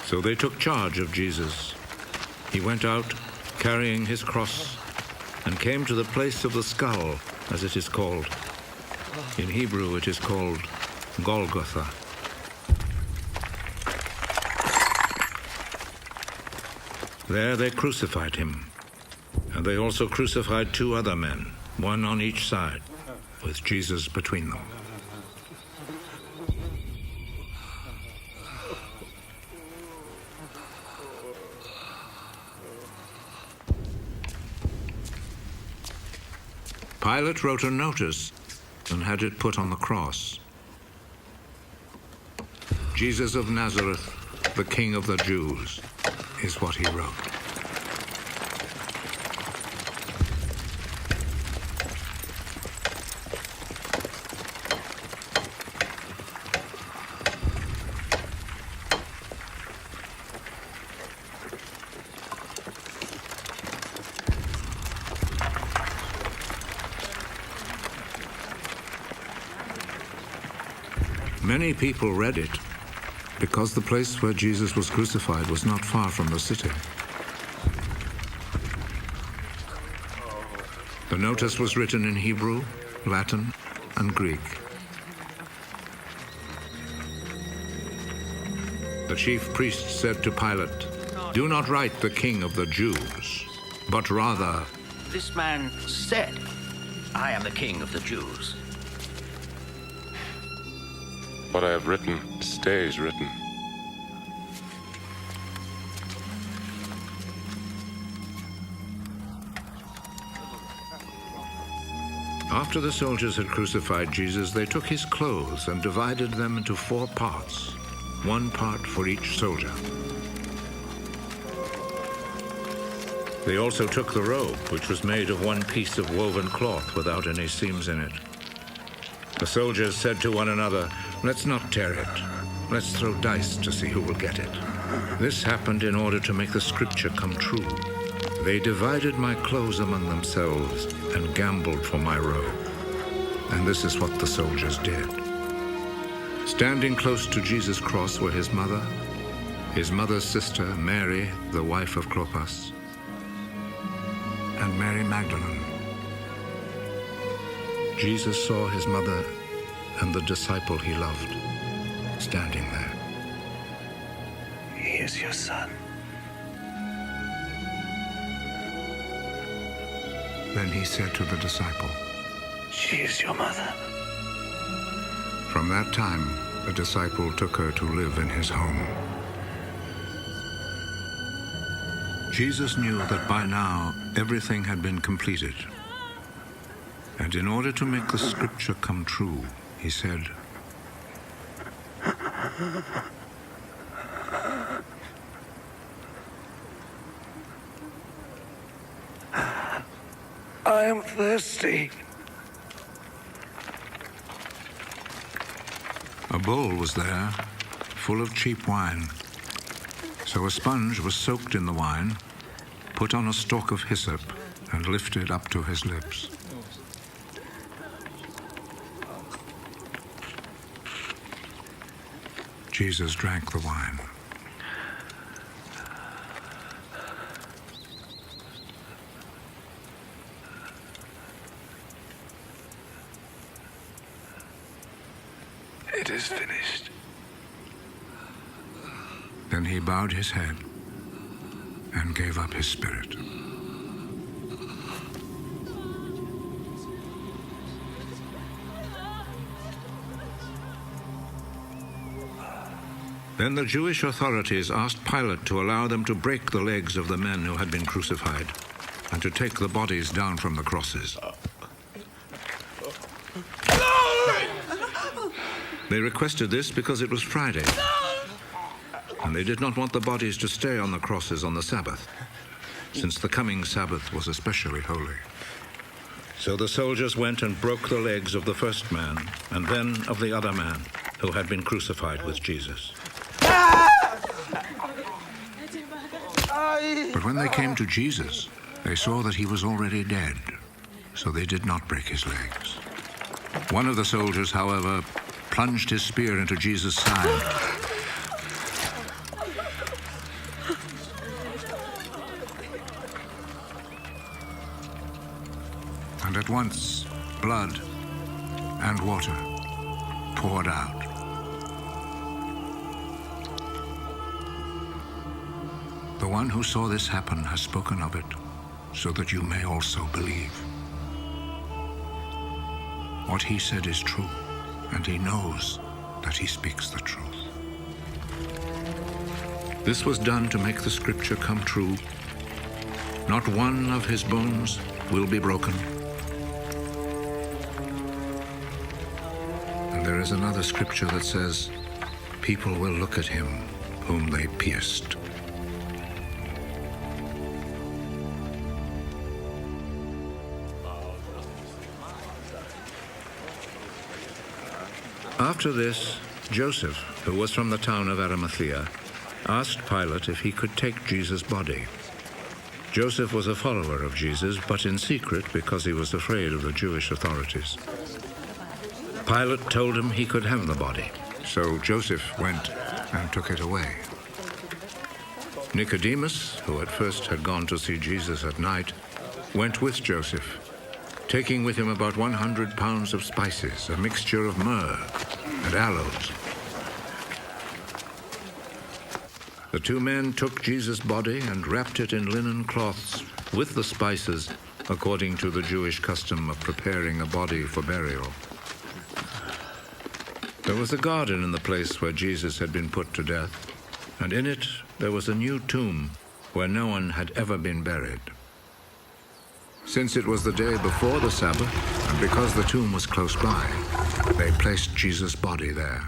So they took charge of Jesus. He went out carrying his cross and came to the place of the skull, as it is called. In Hebrew it is called Golgotha. There they crucified him, and they also crucified 2 other men, one on each side, with Jesus between them. Pilate wrote a notice and had it put on the cross. Jesus of Nazareth, the King of the Jews, is what he wrote. Many people read it because the place where Jesus was crucified was not far from the city. The notice was written in Hebrew, Latin, and Greek. The chief priest said to Pilate, "Do not write the King of the Jews, but rather..." This man said, "I am the King of the Jews." What I have written stays written. After the soldiers had crucified Jesus, they took his clothes and divided them into 4 parts, 1 part for each soldier. They also took the robe, which was made of 1 piece of woven cloth without any seams in it. The soldiers said to one another, "Let's not tear it. Let's throw dice to see who will get it." This happened in order to make the scripture come true. They divided my clothes among themselves and gambled for my robe. And this is what the soldiers did. Standing close to Jesus' cross were his mother's sister, Mary, the wife of Clopas, and Mary Magdalene. Jesus saw his mother and the disciple he loved standing there. "He is your son." Then he said to the disciple, "She is your mother." From that time, the disciple took her to live in his home. Jesus knew that by now everything had been completed. And in order to make the scripture come true, he said, "I am thirsty." A bowl was there, full of cheap wine. So a sponge was soaked in the wine, put on a stalk of hyssop, and lifted up to his lips. Jesus drank the wine. "It is finished." Then he bowed his head and gave up his spirit. Then the Jewish authorities asked Pilate to allow them to break the legs of the men who had been crucified and to take the bodies down from the crosses. They requested this because it was Friday, and they did not want the bodies to stay on the crosses on the Sabbath, since the coming Sabbath was especially holy. So the soldiers went and broke the legs of the first man, and then of the other man who had been crucified with Jesus. But when they came to Jesus, they saw that he was already dead, so they did not break his legs. One of the soldiers, however, plunged his spear into Jesus' side, And at once, blood and water poured out. The one who saw this happen has spoken of it, so that you may also believe. What he said is true, and he knows that he speaks the truth. This was done to make the scripture come true. Not one of his bones will be broken. And there is another scripture that says, people will look at him whom they pierced. After this, Joseph, who was from the town of Arimathea, asked Pilate if he could take Jesus' body. Joseph was a follower of Jesus, but in secret because he was afraid of the Jewish authorities. Pilate told him he could have the body, so Joseph went and took it away. Nicodemus, who at first had gone to see Jesus at night, went with Joseph, taking with him about 100 pounds of spices, a mixture of myrrh and aloes. The two men took Jesus' body and wrapped it in linen cloths with the spices, according to the Jewish custom of preparing a body for burial. There was a garden in the place where Jesus had been put to death, and in it there was a new tomb where no one had ever been buried. Since it was the day before the Sabbath, and because the tomb was close by, they placed Jesus' body there.